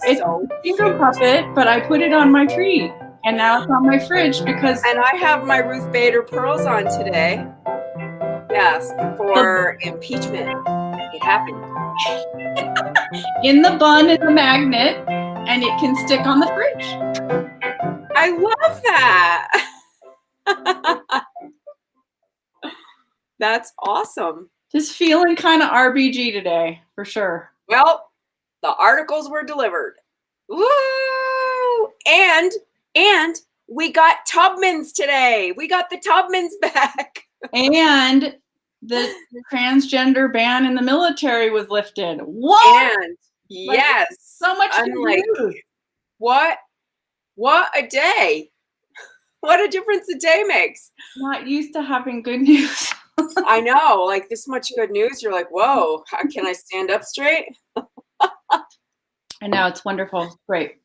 It's So a finger puppet, but I put it on my tree. And now it's on my fridge because... And I have my Ruth Bader pearls on today. Yes, for impeachment. It happened. In the bun is a magnet, and it can stick on the fridge. I love that. That's awesome. Just feeling kind of RBG today, for sure. Well, the articles were delivered. Woo! And we got Tubmans today. We got the Tubmans back. And the transgender ban in the military was lifted. What? And yes. So much news. What a day. What a difference a day makes. Not used to having good news. I know, like this much good news. You're like, whoa, how can I stand up straight? I know, it's wonderful. Great.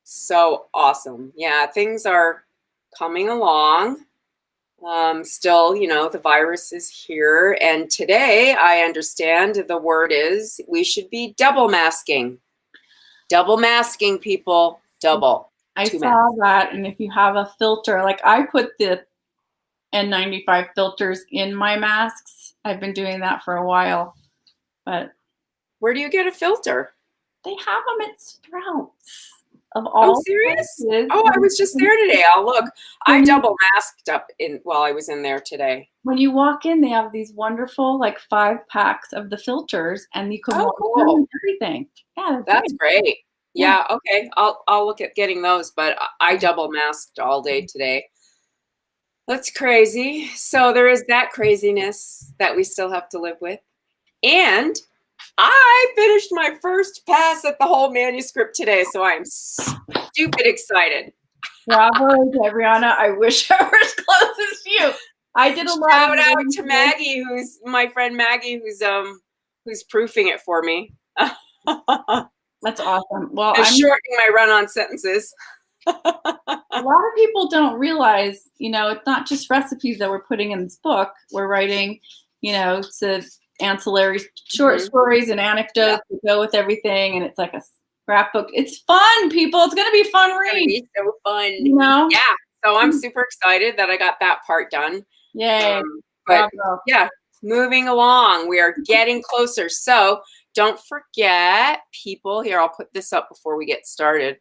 So awesome. Yeah, things are coming along. Still, the virus is here. And today, I understand the word is we should be double masking. Double masking, people. Double. I saw that. And if you have a filter, like I put the N95 filters in my masks. I've been doing that for a while. But where do you get a filter? They have them at Sprouts. Of all serious? Places. Oh, I was just there today. I'll look. I double masked up while I was in there today. When you walk in, they have these wonderful 5 packs of the filters, and you can walk everything. Yeah, that's great. Yeah, okay. I'll look at getting those, but I double masked all day today. That's crazy. So there is that craziness that we still have to live with. And I finished my first pass at the whole manuscript today, so I'm stupid excited. Bravo, Debrianna. I wish I were as close as you. I did a lot. Shout out to Maggie, who's my friend Maggie, who's proofing it for me. That's awesome. Well, I'm shortening my run-on sentences. A lot of people don't realize, it's not just recipes that we're putting in this book. We're writing, it's ancillary short stories and anecdotes that go with everything, and it's like a scrapbook. It's fun, people. It's going to be a fun read. It's so fun. Yeah. So I'm super excited that I got that part done. Yay. But yeah, moving along. We are getting closer. So don't forget, people, here, I'll put this up before we get started,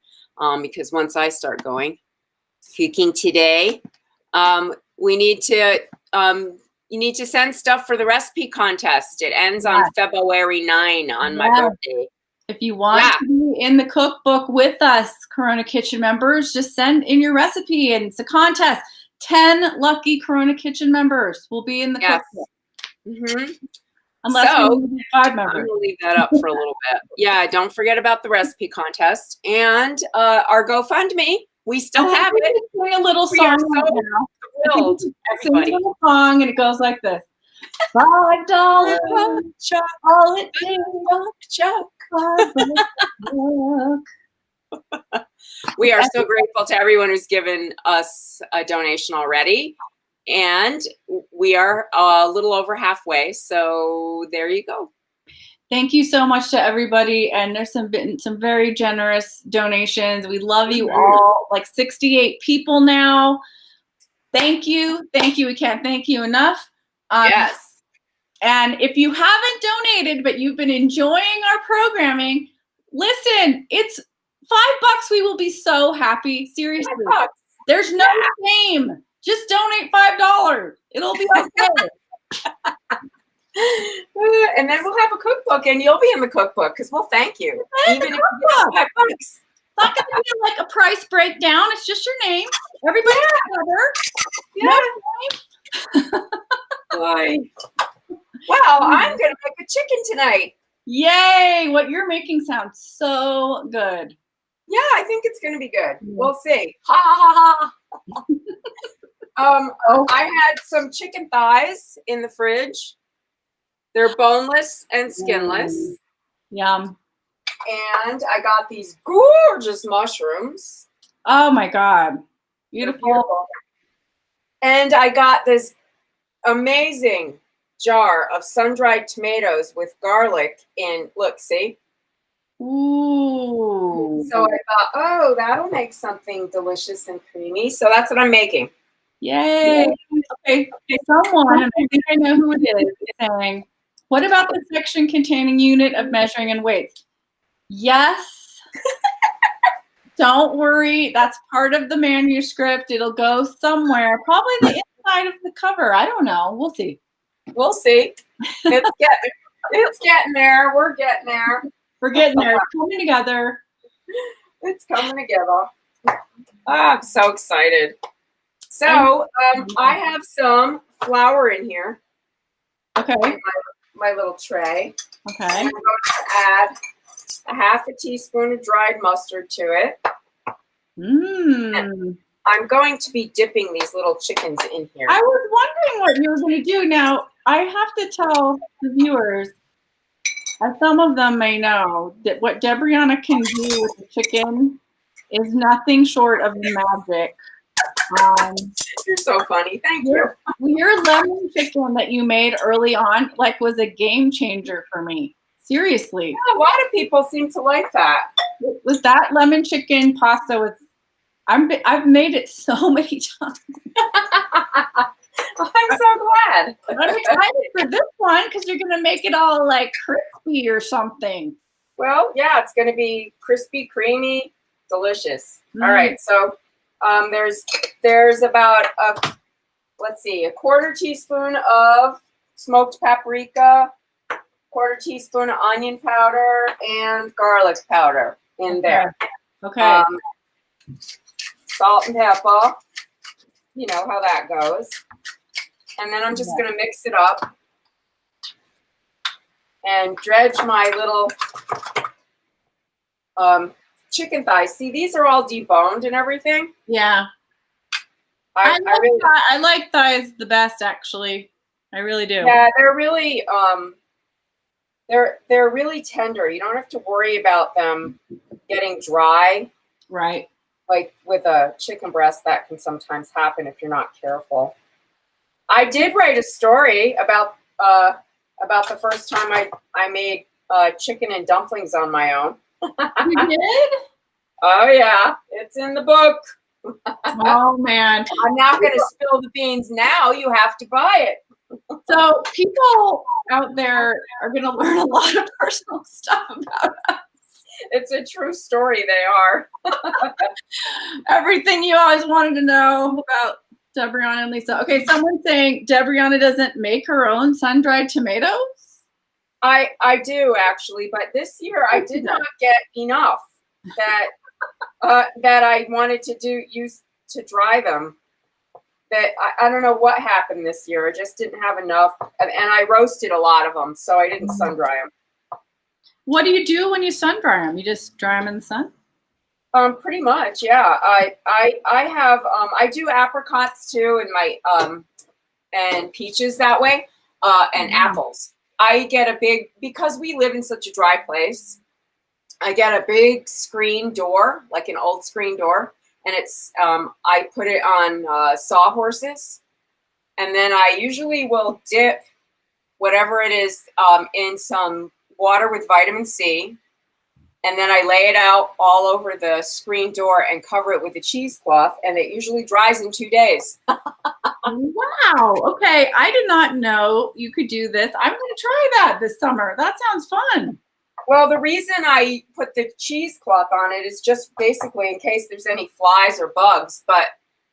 because once I start going, cooking today, we need to, you need to send stuff for the recipe contest. It ends on February 9 on my birthday. If you want to be in the cookbook with us, Corona Kitchen members, just send in your recipe, and it's a contest. 10 lucky Corona Kitchen members will be in the cookbook. Unless we need 5 members. I'm going to leave that up for a little bit. Yeah, don't forget about the recipe contest. And our GoFundMe, we still have it. Sing a little song right now. Thrilled, everybody. Sing a little song, and it goes like this. $5 chuck, all it takes, chuck. We are so grateful to everyone who's given us a donation already. And we are a little over halfway. So there you go. Thank you so much to everybody. And there's been some very generous donations. We love you all. 68 people now. Thank you. Thank you. We can't thank you enough. Yes. And if you haven't donated, but you've been enjoying our programming, listen, it's $5. We will be so happy. Seriously. There's no shame. Just donate $5. It'll be okay. And then we'll have a cookbook, and you'll be in the cookbook because we'll thank you. Even if you give us $5. It's not going to be a price breakdown. It's just your name. Everybody together. Boy. Well, I'm going to make a chicken tonight. Yay! What you're making sounds so good. Yeah, I think it's going to be good. We'll see. Ha ha ha ha. I had some chicken thighs in the fridge. They're boneless and skinless. Yum. And I got these gorgeous mushrooms. Oh my God. Beautiful. And I got this amazing jar of sun-dried tomatoes with garlic in, look, see? Ooh. So I thought, oh, that'll make something delicious and creamy. So that's what I'm making. Yay. Okay. Someone, and I think I know who it is saying, what about the section containing unit of measuring and weights? Yes. Don't worry. That's part of the manuscript. It'll go somewhere. Probably the inside of the cover. I don't know. We'll see. We'll see. It's getting there. We're getting there. We're getting there. It's coming together. It's coming together. Oh, I'm so excited. So I have some flour in here. Okay. In my little tray. Okay. I'm going to add a half a teaspoon of dried mustard to it. And I'm going to be dipping these little chickens in here. I was wondering what you were going to do. Now, I have to tell the viewers, as some of them may know, that what Debrianna can do with the chicken is nothing short of magic. You're so funny. Thank you. Your lemon chicken that you made early on, was a game changer for me. Seriously. Yeah, a lot of people seem to like that. With that lemon chicken pasta, I've made it so many times. I'm so glad. I'm excited for this one because you're going to make it all crispy or something. Well, yeah, it's going to be crispy, creamy, delicious. All right, so there's about a quarter teaspoon of smoked paprika, quarter teaspoon of onion powder, and garlic powder in there. Okay. Salt and pepper. You know how that goes. And then I'm just going to mix it up and dredge my little chicken thighs. See, these are all deboned and everything. Yeah. I like thighs the best, actually. I really do. Yeah, they're really they're really tender. You don't have to worry about them getting dry. Right. Like with a chicken breast, that can sometimes happen if you're not careful. I did write a story about the first time I made chicken and dumplings on my own. You did? Oh yeah, it's in the book. Oh man, I'm not going to spill the beans now. You have to buy it. So people out there are going to learn a lot of personal stuff about us. It's a true story. They are. Everything you always wanted to know about Debrianna and Lisa. Okay, someone's saying Debrianna doesn't make her own sun-dried tomatoes? I do actually, but this year I did not get enough that I wanted to use to dry them. That I don't know what happened this year. I just didn't have enough, and I roasted a lot of them, so I didn't sun dry them. What do you do when you sun dry them? You just dry them in the sun? Pretty much, yeah. I have I do apricots too, and my and peaches that way, and apples. I get a big, because we live in such a dry place, I get a big screen door, like an old screen door, and it's I put it on sawhorses, and then I usually will dip whatever it is in some water with vitamin C, and then I lay it out all over the screen door and cover it with a cheesecloth, and it usually dries in 2 days. Wow. Okay. I did not know you could do this. I'm going to try that this summer. That sounds fun. Well, the reason I put the cheesecloth on it is just basically in case there's any flies or bugs, but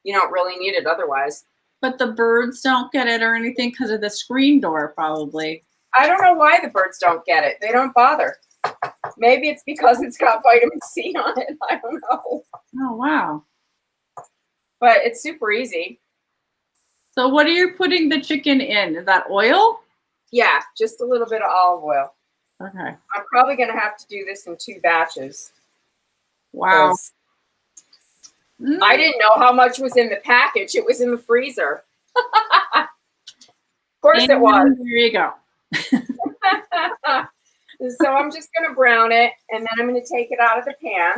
you don't really need it otherwise. But the birds don't get it or anything because of the screen door, probably. I don't know why the birds don't get it. They don't bother. Maybe it's because it's got vitamin C on it. I don't know. Oh, wow. But it's super easy. So what are you putting the chicken in? Is that oil? Yeah, just a little bit of olive oil. Okay. I'm probably going to have to do this in 2 batches. Wow. I didn't know how much was in the package. It was in the freezer. Of course it was. There you go. So I'm just going to brown it, and then I'm going to take it out of the pan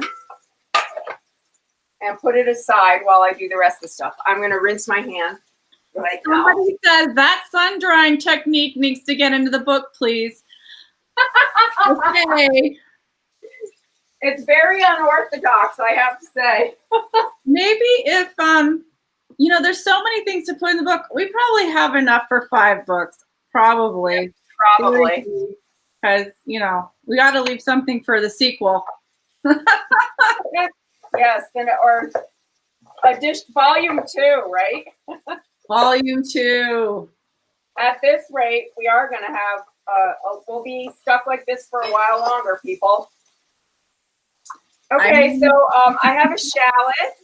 and put it aside while I do the rest of the stuff. I'm going to rinse my hand. Somebody says that sun drying technique needs to get into the book, please. Okay. It's very unorthodox, I have to say. Maybe if you know, there's so many things to put in the book. We probably have enough for 5 books, probably. Probably. Because, you know, we got to leave something for the sequel. Yes, or volume 2, right? Volume 2. At this rate, we are going to have, we'll be stuck like this for a while longer, people. Okay, so I have a shallot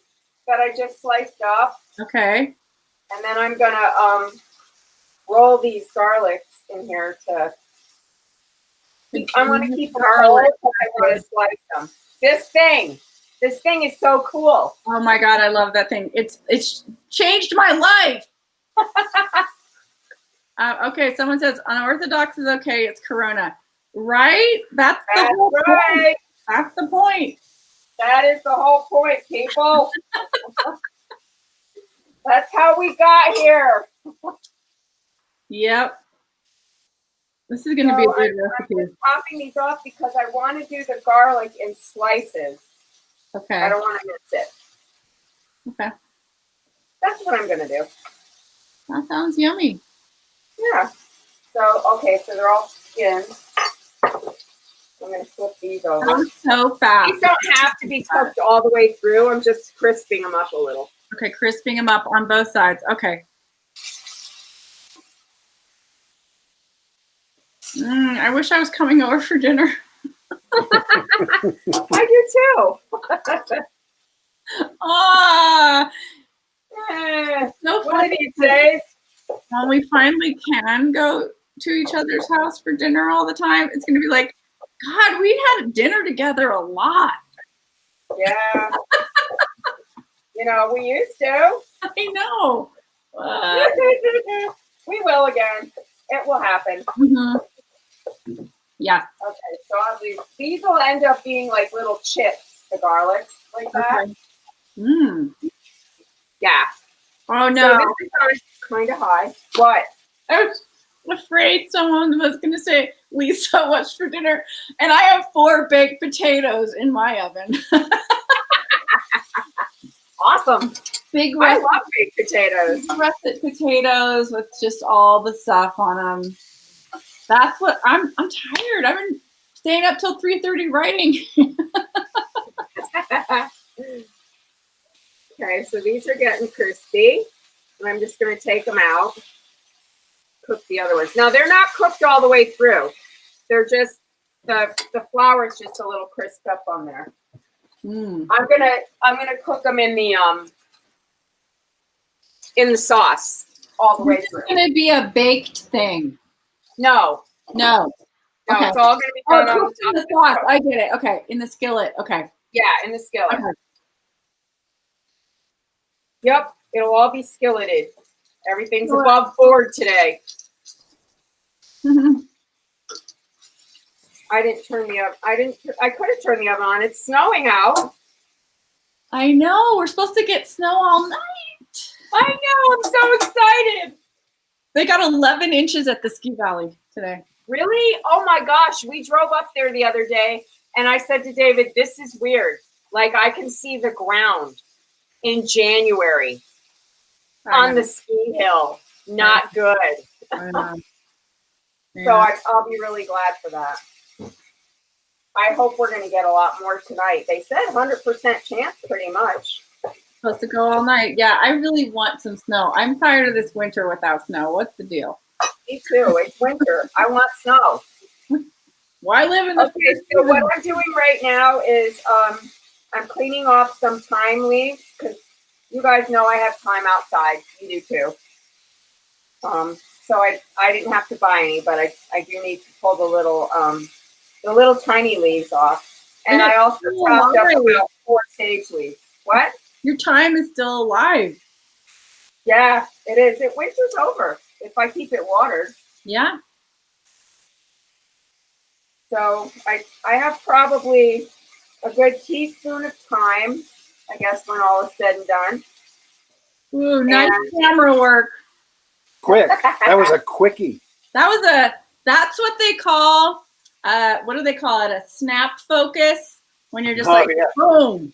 that I just sliced up. Okay. And then I'm going to roll these garlics in here to... I want to keep them whole, but I want to slice them. This thing is so cool. Oh my God, I love that thing. It's changed my life. Okay, someone says unorthodox is okay. It's Corona, right? That's the whole point. That's the point. That is the whole point, people. That's how we got here. Yep. This is going to be a good recipe. I'm just popping these off because I want to do the garlic in slices. Okay. I don't want to miss it. Okay. That's what I'm going to do. That sounds yummy. Yeah. So, okay, so they're all skinned. I'm going to flip these over. That was so fast. These don't have to be cooked all the way through. I'm just crisping them up a little. Okay, crisping them up on both sides. Okay. I wish I was coming over for dinner. I do too. No one of these days. When we finally can go to each other's house for dinner all the time, it's going to be like, God, we had dinner together a lot. Yeah. You know, we used to. I know. We will again. It will happen. Mm-hmm. Yeah. Okay, so these will end up being like little chips, the garlic, like that. Okay. Yeah. Oh no. So this is kind of high. What? I was afraid someone was going to say, Lisa, what's for dinner? And I have 4 baked potatoes in my oven. Awesome. Big I love baked potatoes. Russet potatoes with just all the stuff on them. That's what I'm tired. I've been staying up till 3:30 writing. Okay, so these are getting crispy. And I'm just going to take them out. Cook the other ones. Now they're not cooked all the way through. They're just the flour is just a little crisped up on there. I'm gonna cook them in the sauce all the way through. It's gonna be a baked thing. No. Okay. It's all gonna be done on the sauce. I get it. Okay, in the skillet. Okay. Yeah, in the skillet. Okay. Yep, it'll all be skilleted. Everything's above board today. I didn't turn the oven. I could have turned the oven on. It's snowing out. I know. We're supposed to get snow all night. I know. I'm so excited. They got 11 inches at the ski valley today. Really? Oh my gosh. We drove up there the other day and I said to David, this is weird. Like I can see the ground in January on the ski hill. Not good. I know. Yeah. So I'll be really glad for that. I hope we're going to get a lot more tonight. They said 100% chance pretty much. Supposed to go all night. Yeah, I really want some snow. I'm tired of this winter without snow. What's the deal? Me too. It's winter. I want snow. Why live in the Okay, so what I'm doing right now is I'm cleaning off some thyme leaves because you guys know I have thyme outside. You do too. So I didn't have to buy any, but I do need to pull the little tiny leaves off. And I also chopped up about 4 sage leaves. What? Your thyme is still alive. Yeah, it is. Winter's over if I keep it watered. Yeah. So I have probably a good teaspoon of thyme, I guess, when all is said and done. Ooh, nice camera work. Quick. That was a quickie. That's what they call, what do they call it? A snap focus. when you're just Oh, like, yeah. boom.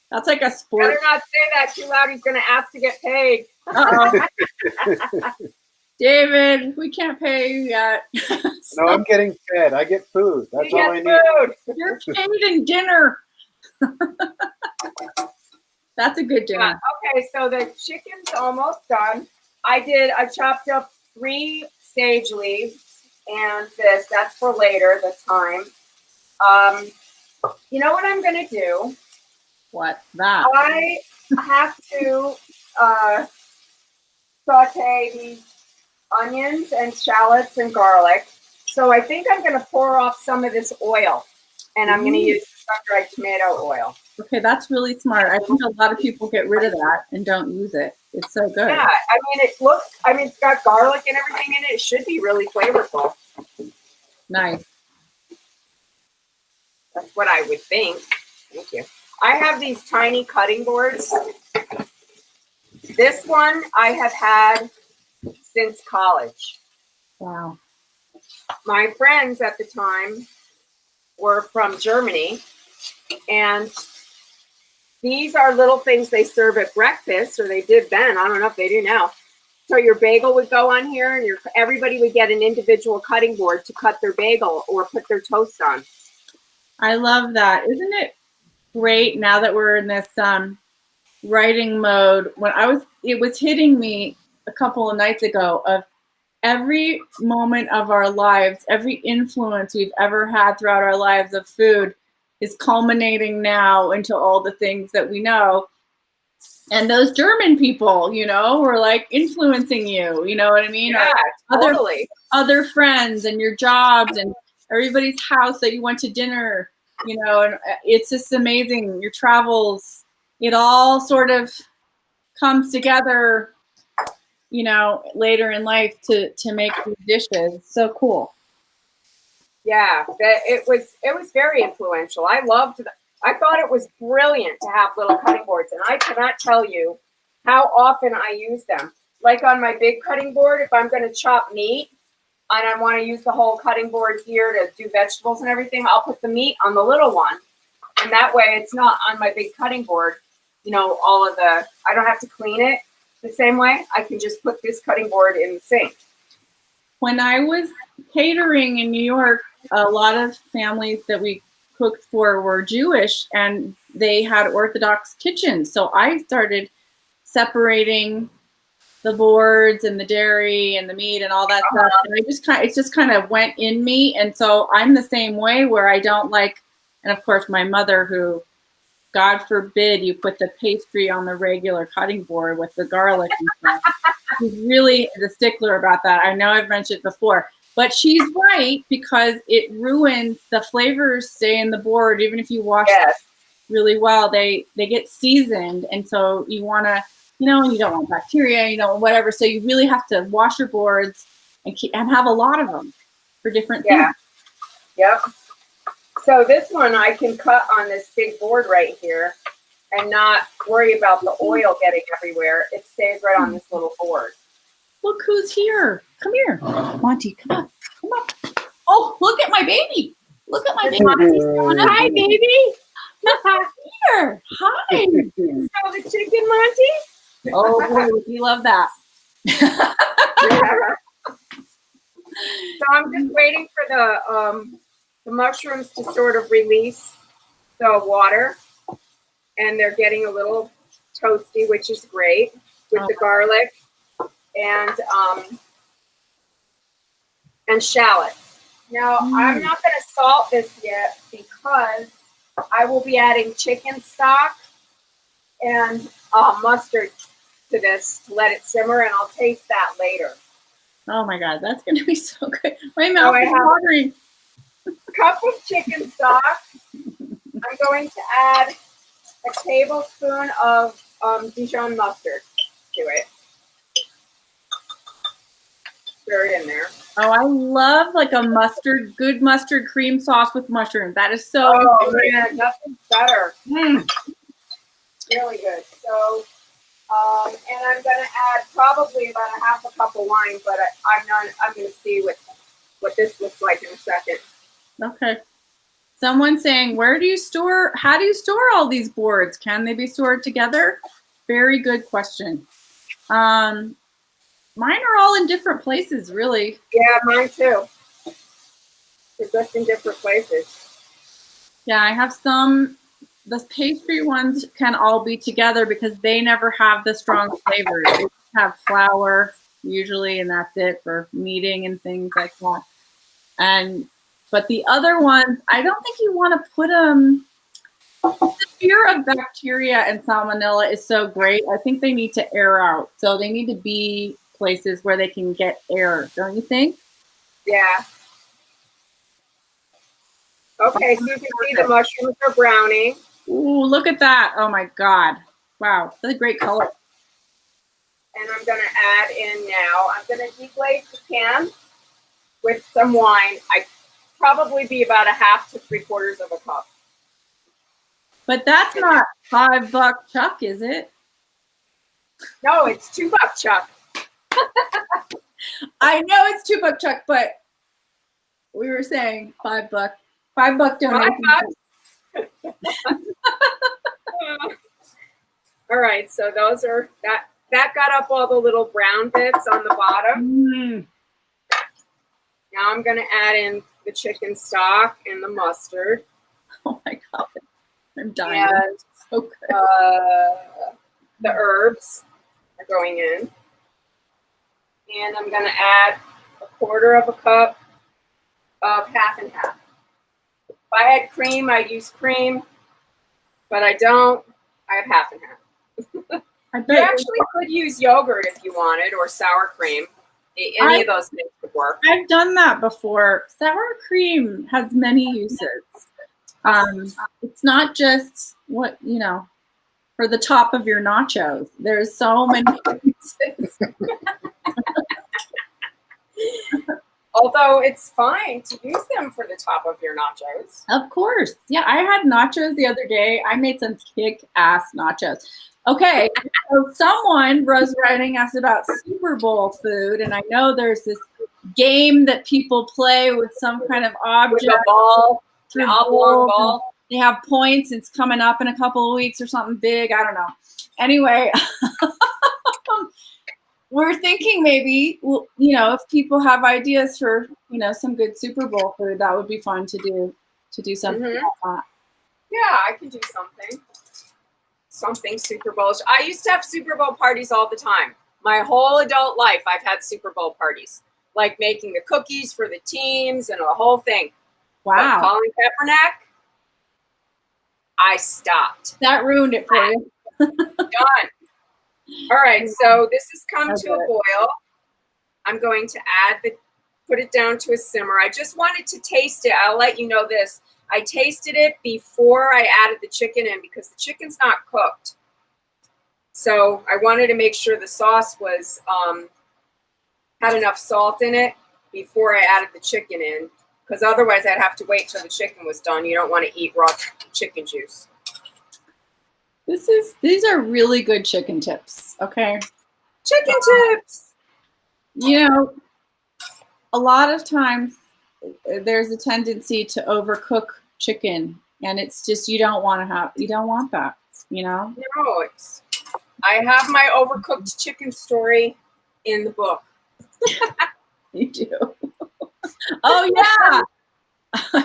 That's like a sport. Better not say that too loud. He's going to ask to get paid. David, we can't pay you yet. No, I'm getting fed. I get food. That's You all I get need. food. You're paid in dinner. That's a good dinner. Yeah, okay, so the chicken's almost done. I chopped up 3 sage leaves and this. That's for later, the thyme. You know what I'm going to do? What's that? I have to saute these onions and shallots and garlic. So I think I'm going to pour off some of this oil, and I'm going to use sun-dried tomato oil. Okay, that's really smart. I think a lot of people get rid of that and don't use it. It's so good. Yeah, it's got garlic and everything in it. It should be really flavorful. Nice. That's what I would think. Thank you. I have these tiny cutting boards. This one I have had since college. Wow. My friends at the time were from Germany, and these are little things they serve at breakfast, or they did then. I don't know if they do now. So your bagel would go on here, and everybody would get an individual cutting board to cut their bagel or put their toast on. I love that. Isn't it great now that we're in this writing mode? It was hitting me a couple of nights ago of every moment of our lives, every influence we've ever had throughout our lives of food is culminating now into all the things that we know. And those German people, were like influencing you, you know what I mean? Yeah, totally. Other friends and your jobs and everybody's house that you went to dinner, and it's just amazing. Your travels, it all sort of comes together, later in life to make these dishes. So cool. Yeah, it was very influential. I thought it was brilliant to have little cutting boards, and I cannot tell you how often I use them. Like on my big cutting board, if I'm going to chop meat and I want to use the whole cutting board here to do vegetables and everything, I'll put the meat on the little one. And that way it's not on my big cutting board, I don't have to clean it the same way. I can just put this cutting board in the sink. When I was catering in New York, a lot of families that we cooked for were Jewish, and they had Orthodox kitchens. So I started separating the boards and the dairy and the meat and all that stuff. And it just kind of went in me. And so I'm the same way, where I don't like, and of course my mother, who, God forbid you put the pastry on the regular cutting board with the garlic and stuff. She's really a stickler about that. I know I've mentioned before, but she's right, because it ruins the flavors stay in the board. Even if you wash them really well, they get seasoned. And so you want to, and you don't want bacteria, whatever. So you really have to wash your boards and have a lot of them for different things. Yep. So this one I can cut on this big board right here and not worry about the oil getting everywhere. It stays right on this little board. Look who's here. Come here. Monty, come on. Oh, look at my baby. Look at my baby. Hi, baby. Here. Hi. So the chicken, Monty? Oh, boy, we love that. So I'm just waiting for the mushrooms to sort of release the water, and they're getting a little toasty, which is great, with the garlic and shallots. Now, I'm not going to salt this yet, because I will be adding chicken stock and mustard to this to let it simmer, and I'll taste that later. Oh my God, that's going to be so good. My mouth is watering. Cup of chicken stock. I'm going to add a tablespoon of Dijon mustard to it. Stir it in there. Oh, I love like a good mustard cream sauce with mushrooms. That is so good. Man, nothing's better. Really good. So, and I'm going to add probably about a half a cup of wine, but I'm going to see what this looks like in a second. Okay. Someone saying, how do you store all these boards? Can they be stored together? Very good question. Mine are all in different places, really. Yeah, mine too. They're just in different places. Yeah, I have some. The pastry ones can all be together because they never have the strong flavor. They just have flour usually, and that's it for kneading and things like that. But the other ones, I don't think you want to put them. The fear of bacteria and salmonella is so great. I think they need to air out. So they need to be places where they can get air, don't you think? Yeah. Okay, so you can see the mushrooms are browning. Ooh, look at that. Oh my God. Wow, that's a great color. And I'm going to add in now, I'm going to deglaze the pan with some wine. I'd probably be about 1/2 to 3/4 of a cup. But that's not $5 Chuck, is it? No, it's $2 Chuck. I know it's $2 Chuck, but we were saying $5. $5 donation. All right, so those are that got up all the little brown bits on the bottom. Now I'm going to add in the chicken stock and the mustard. Oh my God, I'm dying. And so good. The herbs are going in. And I'm going to add 1/4 cup of 1/2 and 1/2. If I had cream, I'd use cream, but I don't. I have 1/2 and 1/2. You actually could use yogurt if you wanted, or sour cream. Any of those things would work. I've done that before. Sour cream has many uses. It's not just for the top of your nachos. There's so many uses. Although it's fine to use them for the top of your nachos. Of course. Yeah, I had nachos the other day. I made some kick-ass nachos. Okay, so someone, Rose Writing, asked about Super Bowl food, and I know there's this game that people play with some kind of object. With a ball, an oblong ball. They have points. It's coming up in a couple of weeks or something big. I don't know. Anyway, we're thinking maybe, if people have ideas for, some good Super Bowl food, that would be fun to do something like that. Yeah, I can do something. Something Super Bowl. I used to have Super Bowl parties all the time. My whole adult life, I've had Super Bowl parties, like making the cookies for the teams and the whole thing. Wow. But Colin Kaepernick, I stopped. That ruined it for you. Done. All right, so this has come to a boil. I'm going to put it down to a simmer. I just wanted to taste it. I'll let you know this. I tasted it before I added the chicken in because the chicken's not cooked. So I wanted to make sure the sauce was had enough salt in it before I added the chicken in, because otherwise I'd have to wait till the chicken was done. You don't want to eat raw chicken juice. These are really good chicken tips, okay? Chicken tips. A lot of times there's a tendency to overcook chicken, and it's just you don't want that, No, I have my overcooked chicken story in the book. You do. Oh yeah.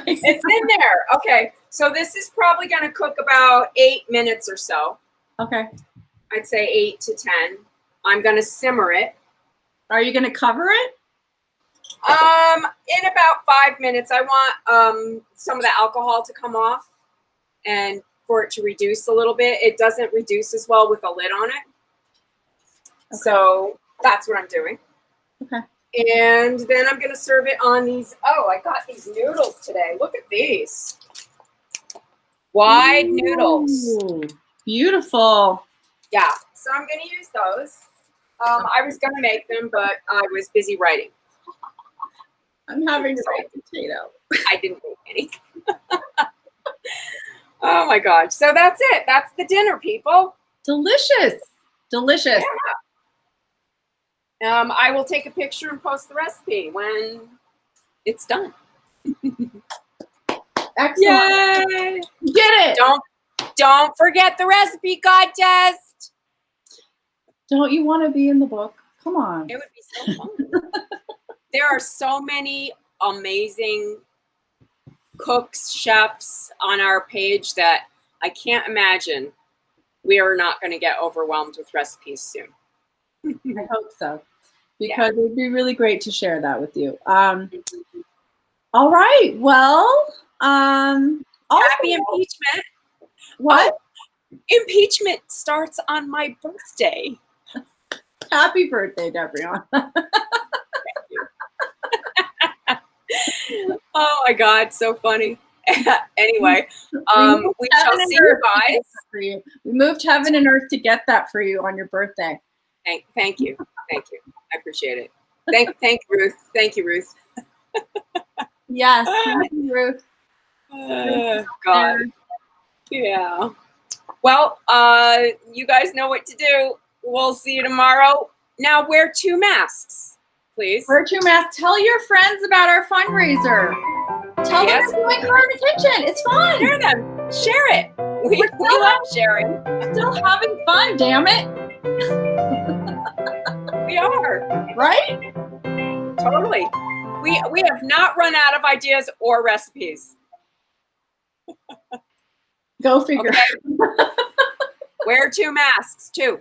It's in there. Okay, so this is probably going to cook about 8 minutes or so. Okay. I'd say 8 to 10. I'm going to simmer it. Are you going to cover it? In about 5 minutes. I want some of the alcohol to come off and for it to reduce a little bit. It doesn't reduce as well with a lid on it. Okay. So that's what I'm doing. Okay. And then I'm going to serve it on these. Oh, I got these noodles today. Look at these. Wide noodles. Beautiful. Yeah. So I'm going to use those. I was going to make them, but I was busy writing. I'm having a baked potato. I didn't make any. Oh my gosh. So that's it. That's the dinner, people. Delicious. Delicious. Yeah. I will take a picture and post the recipe when it's done. Excellent. Yay! You did it. Don't forget the recipe contest. Don't you want to be in the book? Come on. It would be so fun. There are so many amazing cooks, chefs on our page that I can't imagine we are not going to get overwhelmed with recipes soon. I hope so, because it would be really great to share that with you. All right. Well, Happy impeachment. What? Oh, impeachment starts on my birthday. Happy birthday, Debrianna. Oh my God, so funny. Anyway, we shall see you guys. We moved heaven and earth to get that for you on your birthday. Thank you. I appreciate it. Thank Ruth. Thank you, Ruth. Yes, thank you, Ruth. God. Yeah. Well, you guys know what to do. We'll see you tomorrow. Now wear 2 masks, please. Wear 2 masks. Tell your friends about our fundraiser. Tell them we're doing Karma Kitchen. It's fun. Share them. Share it. We love sharing. Still having fun, damn it. We are. Right? Totally. We have not run out of ideas or recipes. Go figure. Okay. Wear 2 masks, 2.